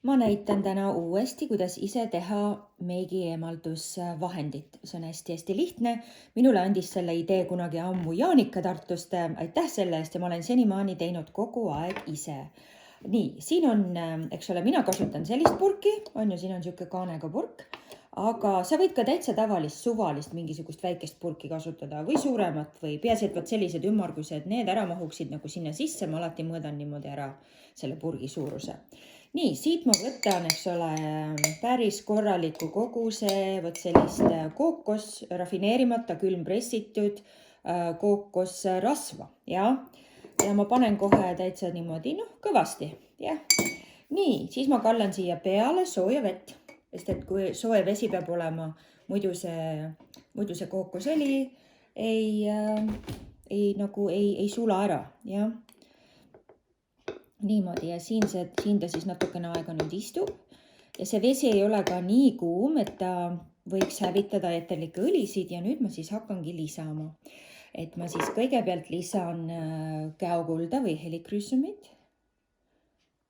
Ma näitan täna uuesti, kuidas ise teha meigi eemaldusvahendit. See on hästi-hästi lihtne. Minule andis selle idee kunagi ammu Jaanika Tartust. Aitäh selle eest ja ma olen senimaani teinud kogu aeg ise. Nii, siin on, eks ole, mina kasutan sellist purki, on ju, siin on siuke kaanega purk, aga sa võid ka täitsa tavalist, suvalist mingisugust väikest purki kasutada või suuremat või peaasi, et võt sellised ümmargused, need ära mahuksid nagu sinna sisse. Ma alati mõõdan niimoodi ära selle purgi suuruse. Nii, siit ma võtan, eks ole, päris korraliku koguse, võt sellist kookos, rafineerimata, külmpressitud kookosrasva, ja ma panen kohe täitsa niimoodi, kõvasti, jah. Nii, siis ma kallan siia peale sooja vett, sest et kui soe vesi peab olema, muidu see kookosõli ei sula ära, jah. Niimoodi, ja siin ta siis natukene aega nüüd istub ja see vesi ei ole ka nii kuum, et ta võiks hävitada eterlikke õlisid ja nüüd ma siis hakkangi lisama. Et ma siis kõigepealt lisan käokulda või helikrüssumit.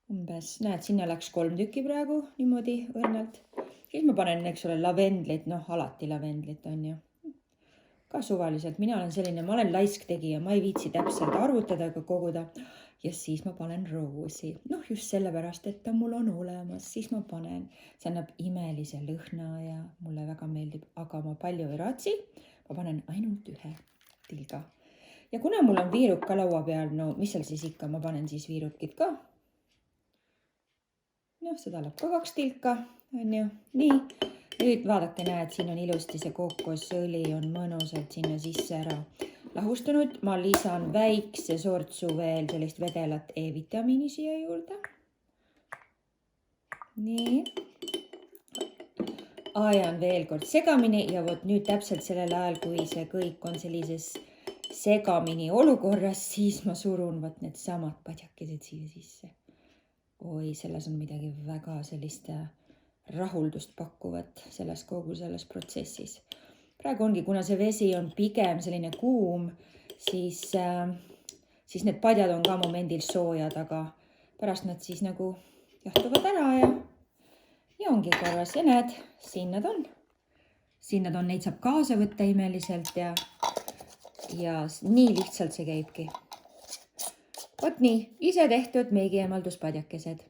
Umbes, näed, sinna läks 3 tükki praegu niimoodi õrnalt. Siis ma panen, eks ole, lavendlit, alati lavendlit on ju. Ka suvaliselt, mina olen selline, ma olen laisk tegija, ma ei viitsi täpselt arvutada ega koguda. Ja siis ma panen roosi. Just sellepärast, et ta mul on olemas, siis ma panen. See annab imelise lõhna ja mulle väga meeldib, aga ma palju ei raatsi. Ma panen ainult ühe tilga. Ja kuna mul on viiruk ka laua peal, mis seal siis ikka, ma panen siis viirukid ka. Seda läheb ka 2 tilka, on ju. Nii, nüüd vaadake, näed, siin on ilusti see kookosõli on mõnusalt sinna sisse ära lahustunud. Ma lisan väikse sortsu veel sellist vedelat E-vitamiini siia juurde. Nii. Ajan veel kord segamini ja vot nüüd täpselt sellel ajal, kui see kõik on sellises segamini olukorras, siis ma surun vot need samad padjakesed siia sisse. Oi, selles on midagi väga sellist rahuldust pakkuvat kogu selles protsessis. Praegu ongi, kuna see vesi on pigem selline kuum, siis need padjad on ka momendil soojad, aga pärast nad siis nagu jahtuvad ära ja ongi korras. Ja näed, siin nad on. Siin nad on, neid saab kaasa võtta imeliselt ja nii lihtsalt see käibki. Vot nii, ise tehtud meigi eemalduspadjakesed.